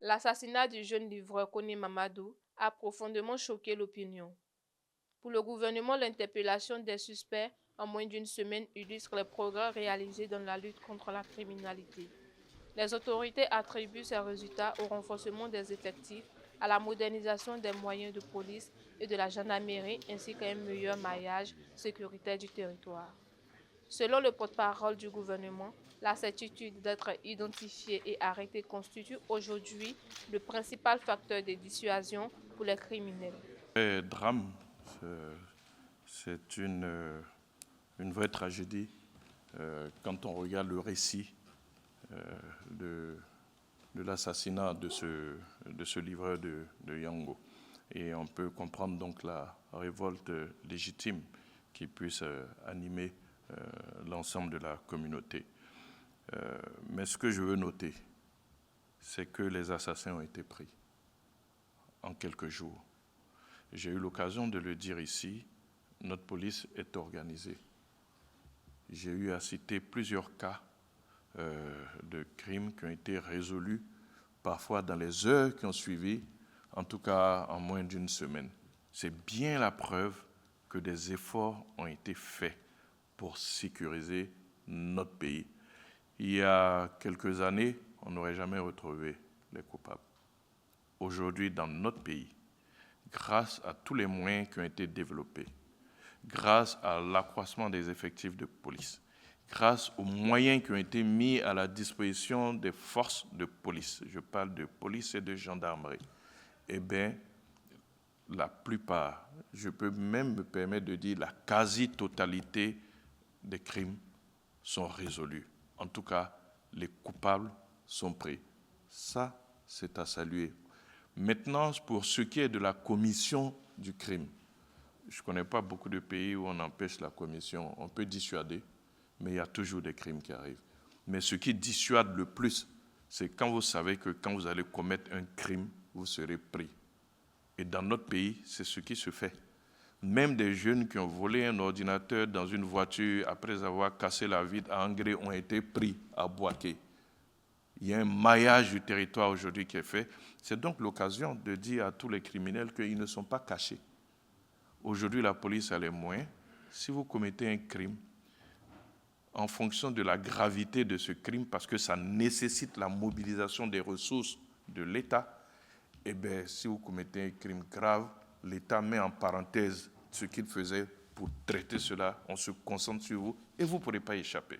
L'assassinat du jeune livreur Kone Mamadou a profondément choqué l'opinion. Pour le gouvernement, l'interpellation des suspects en moins d'une semaine illustre les progrès réalisés dans la lutte contre la criminalité. Les autorités attribuent ces résultats au renforcement des effectifs, à la modernisation des moyens de police et de la gendarmerie ainsi qu'à un meilleur maillage sécuritaire du territoire. Selon le porte-parole du gouvernement, la certitude d'être identifié et arrêté constitue aujourd'hui le principal facteur de dissuasion pour les criminels. Drame, c'est une vraie tragédie quand on regarde le récit de l'assassinat de ce livreur de Yango. Et on peut comprendre donc la révolte légitime qui puisse animer l'ensemble de la communauté. Mais ce que je veux noter, c'est que les assassins ont été pris en quelques jours. J'ai eu l'occasion de le dire ici, notre police est organisée. J'ai eu à citer plusieurs cas de crimes qui ont été résolus, parfois dans les heures qui ont suivi, en tout cas en moins d'une semaine. C'est bien la preuve que des efforts ont été faits pour sécuriser notre pays. Il y a quelques années, on n'aurait jamais retrouvé les coupables. Aujourd'hui, dans notre pays, grâce à tous les moyens qui ont été développés, grâce à l'accroissement des effectifs de police, grâce aux moyens qui ont été mis à la disposition des forces de police, je parle de police et de gendarmerie, eh bien, la plupart, je peux même me permettre de dire la quasi-totalité des crimes sont résolus. En tout cas, les coupables sont pris. Ça, c'est à saluer. Maintenant, pour ce qui est de la commission du crime, je ne connais pas beaucoup de pays où on empêche la commission. On peut dissuader, mais il y a toujours des crimes qui arrivent. Mais ce qui dissuade le plus, c'est quand vous savez que quand vous allez commettre un crime, vous serez pris. Et dans notre pays, c'est ce qui se fait. Même des jeunes qui ont volé un ordinateur dans une voiture après avoir cassé la vitre à Angré ont été pris à Boaké. Il y a un maillage du territoire aujourd'hui qui est fait. C'est donc l'occasion de dire à tous les criminels qu'ils ne sont pas cachés. Aujourd'hui, la police a les moyens. Si vous commettez un crime, en fonction de la gravité de ce crime, parce que ça nécessite la mobilisation des ressources de l'État, eh bien, si vous commettez un crime grave, l'État met en parenthèse ce qu'il faisait pour traiter cela. On se concentre sur vous et vous ne pourrez pas échapper.